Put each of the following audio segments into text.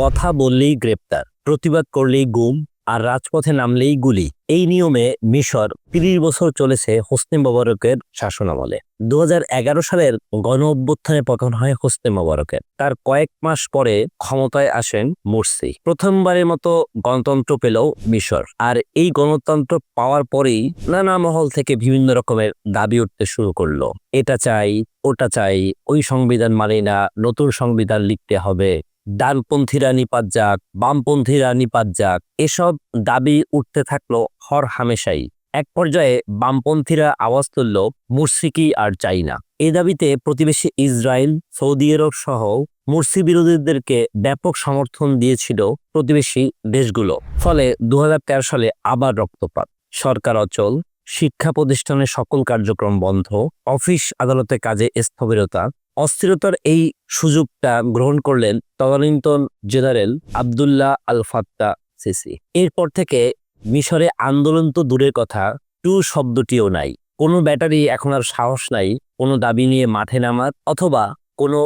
কথা বললেই গ্রেপ্তার, প্রতিবাদ করলেই গুম, আর রাজপথে নামলেই গুলি। এই নিয়মে মিশর ৩০ বছর চলেছে হোসনি মোবারকের শাসনামলে। ২০১১ সালের গণ অভ্যুত্থানে পতন হয় হোসনি মোবারকের। তার কয়েক মাস পরে ক্ষমতায় আসেন মুরসি। প্রথমবারের মতো গণতন্ত্র পেল মিশর। আর এই গণতন্ত্র পাওয়ার পরেই নানা মহল থেকে বিভিন্ন রকমের দাবি উঠতে শুরু করলো। এটা চাই, ওটা চাই, ওই সংবিধান মানি না, নতুন সংবিধান লিখতে হবে, ডানপন্থীরা নিপাত যাক, বামপন্থীরা নিপাত যাক। এসব দাবি উঠতে থাকলো হর হামেশাই। এক পর্যায়ে বামপন্থীরা আওয়াজ তুলল, মুরসি কি আর চাই না। এই দাবিতে প্রতিবেশী ইসরায়েল, সৌদি আরব সহ মুরসি বিরোধীদেরকে ব্যাপক সমর্থন দিয়েছিল প্রতিবেশী দেশগুলো। ফলে ২০১৩ সালে আবার রক্তপাত, সরকার অচল, শিক্ষা প্রতিষ্ঠানের সকল কার্যক্রম বন্ধ, অফিস আদালতে কাজে স্থবিরতা। অস্থিরতার এই সুযোগটা গ্রহণ করলেন তদানীন্তন জেনারেল আবদুল্লাহ আল ফাত্তাহ সিসি। এরপর থেকে মিশরে আন্দোলন তো দূরের কথা, টু শব্দটিও নাই। কোনো ব্যাটারি এখন আর সাহস নাই কোনো দাবি নিয়ে মাঠে নামার অথবা কোনো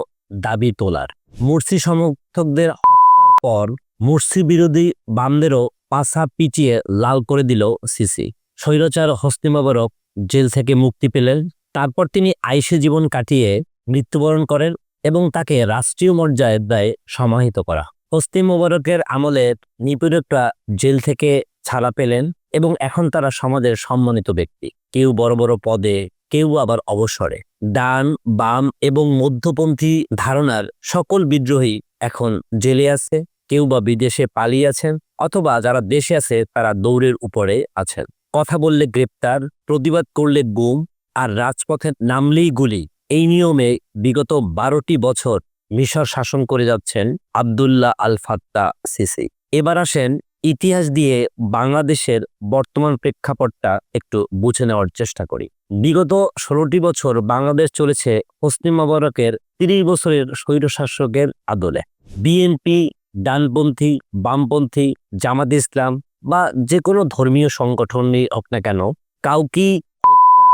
দাবি তোলার। মুরসি সমর্থকদের হত্যার পর মুরসি বিরোধী বামদেরও পাছা পিটিয়ে লাল করে দিল সিসি। স্বৈরাচার হোসনি মোবারক জেল থেকে মুক্তি পেলেন। তারপর তিনি আইসি জীবন কাটিয়ে মৃত্যুবরণ করেন এবং তাকে রাষ্ট্রীয় মর্যাদায় সমাহিত করা। হোসনি মোবারকের আমলে নিপীড়করা জেল থেকে ছাড়া পেলেন এবং এখন তারা সমাজের সম্মানিত ব্যক্তি। কেউ বড় বড় পদে, কেউ আবার অবসরে। ডান, বাম এবং মধ্যপন্থী ধারণার সকল বিদ্রোহী এখন জেলে আছে, কেউ বা বিদেশে পালিয়ে আছেন, অথবা যারা দেশে আছে তারা দৌড়ের উপরে আছেন। কথা বললে গ্রেপ্তার, প্রতিবাদ করলে গুম, আর রাজপথে নামলেই গুলি। এই নিয়মে বিগত ১২টি বছর মিশর শাসন করে যাচ্ছেন আবদুল্লাহ আল ফাত্তাহ সিসি। এবার আসেন ইতিহাস দিয়ে বাংলাদেশের বর্তমান প্রেক্ষাপটটা একটু বুঝে নেওয়ার চেষ্টা করি। বিগত ১৬টি বছর বাংলাদেশ চলেছে হোসনি মোবারকের ৩০ বছরের স্বৈরশাসকের আদলে। বিএনপি, ডানপন্থী, বামপন্থী, জামাত ইসলাম বা যে কোনো ধর্মীয় সংগঠনই হোক না কেন, কাউকেই হত্যা,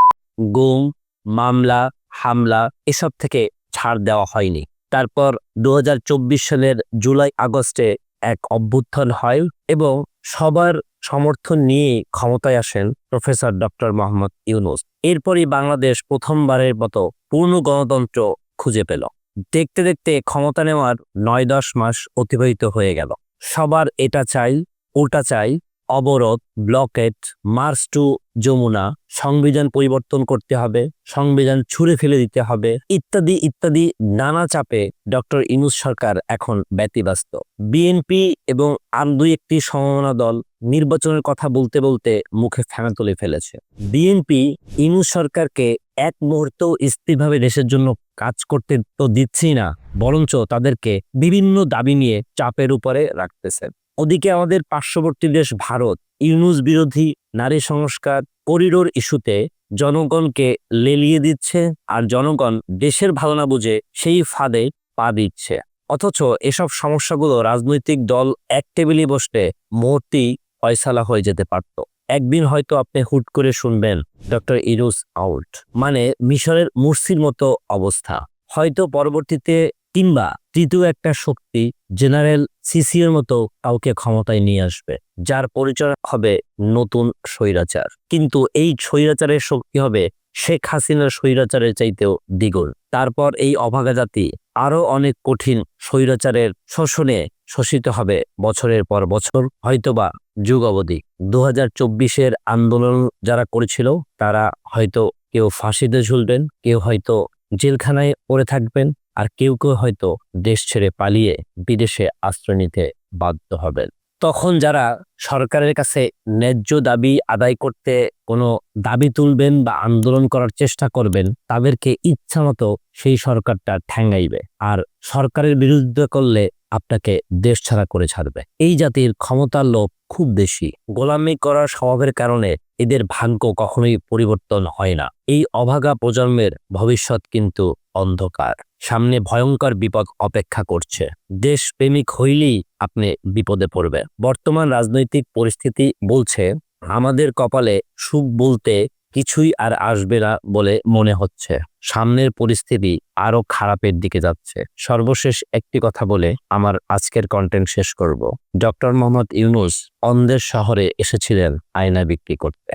গুম, মামলা, হামলা এসব থেকে ছাড় দেওয়া হয়নি। তারপর ২০২৪ সালের জুলাই আগস্টে এক অভ্যুত্থান হয় এবং সবার সমর্থন নিয়ে ক্ষমতায় আসেন প্রফেসর ডক্টর মোহাম্মদ ইউনূস। এরপরই বাংলাদেশ প্রথমবারের মতো পূর্ণ গণতন্ত্র খুঁজে পেল। দেখতে দেখতে ক্ষমতা নেওয়ার ৯-১০ মাস অতিবাহিত হয়ে গেল। সবার এটা চাই, ওটা চাই, অবরোধ, ব্লকেট, মার্চ টু যমুনা, সংবিধান পরিবর্তন করতে হবে, সংবিধান ছুঁড়ে ফেলে দিতে হবে, ইত্যাদি ইত্যাদি নানা চাপে ডক্টর ইউনূস সরকার এখন ব্যতিব্যস্ত। বিএনপি এবং আর দুই একটি সমমনা দল নির্বাচনের কথা বলতে বলতে মুখে ফেনা তুলে ফেলেছে। বিএনপি ইউনূস সরকারকে এক মুহূর্তেও স্থিরভাবে দেশের জন্য কাজ করতে তো দিচ্ছেই না, বরঞ্চ তাদেরকে বিভিন্ন দাবি নিয়ে চাপের উপরে রাখতেছে। ওদিকে আমাদের পার্শ্ববর্তী দেশ ভারত ইউনূস বিরোধী নারী সংস্কার করিডোর ইস্যুতে জনগণকে লেলিয়ে দিচ্ছে, আর জনগণ দেশের ভালো না বুঝে সেই ফাঁদে পা দিচ্ছে। অথচ এসব সমস্যাগুলো রাজনৈতিক দল এক টেবিলে বসলে মুহূর্তেই ফয়সালা হয়ে যেতে পারত। একদিন হয়তো আপনি হুট করে শুনবেন ডক্টর ইউনূস আউট, মানে মিশরের মুরসির মতো অবস্থা। হয়তো পরবর্তীতে কিংবা তৃতীয় একটা শক্তি জেনারেল সিসির মতো কাউকে ক্ষমতায় নিয়ে আসবে, যার পরিচয় হবে নতুন স্বৈরাচার। কিন্তু এই স্বৈরাচারের শক্তি হবে শেখ হাসিনার স্বৈরাচারের চাইতেও দ্বিগুণ। তারপর এই অভাগা জাতি আরো অনেক কঠিন স্বৈরাচারের শোষণে শোষিত হবে বছরের পর বছর, হয়তোবা যুগ অবধি। ২০২৪-এর আন্দোলন যারা করেছিল তারা হয়তো কেউ ফাঁসিতে ঝুলবেন, কেউ হয়তো জেলখানায় পড়ে থাকবেন, আর কেউ কেউ হয়তো দেশ ছেড়ে পালিয়ে বিদেশে আশ্রয় নিতে বাধ্য হবেন। তখন যারা সরকারের কাছে ন্যায্য দাবি আদায় করতে কোনো দাবি তুলবেন বা আন্দোলন করার চেষ্টা করবেন, তাদেরকে ইচ্ছা মতো সেই সরকারটা ঠ্যাঙ্গাইবে, আর সরকারের বিরুদ্ধে করলে আপনাকে দেশ ছাড়া করে ছাড়বে। এই জাতির ক্ষমতার লোভ খুব বেশি। গোলামি করার স্বভাবের কারণে এদের ভাগ্য কখনোই পরিবর্তন হয় না। এই অভাগা প্রজন্মের ভবিষ্যৎ কিন্তু অন্ধকার। সামনে ভয়ঙ্কর বিপদ অপেক্ষা করছে। দেশপ্রেমিক হইলেই আপনি বিপদে পড়বে। বর্তমান রাজনৈতিক পরিস্থিতি বলছে আমাদের কপালে সুখ বলতে কিছুই আর আসবে না বলে মনে হচ্ছে। সামনের পরিস্থিতি আরো খারাপের দিকে যাচ্ছে। সর্বশেষ একটি কথা বলে আমার আজকের কন্টেন্ট শেষ করব। ডক্টর মোহাম্মদ ইউনূস অন্ধের শহরে এসেছিলেন আয়না বিক্রি করতে।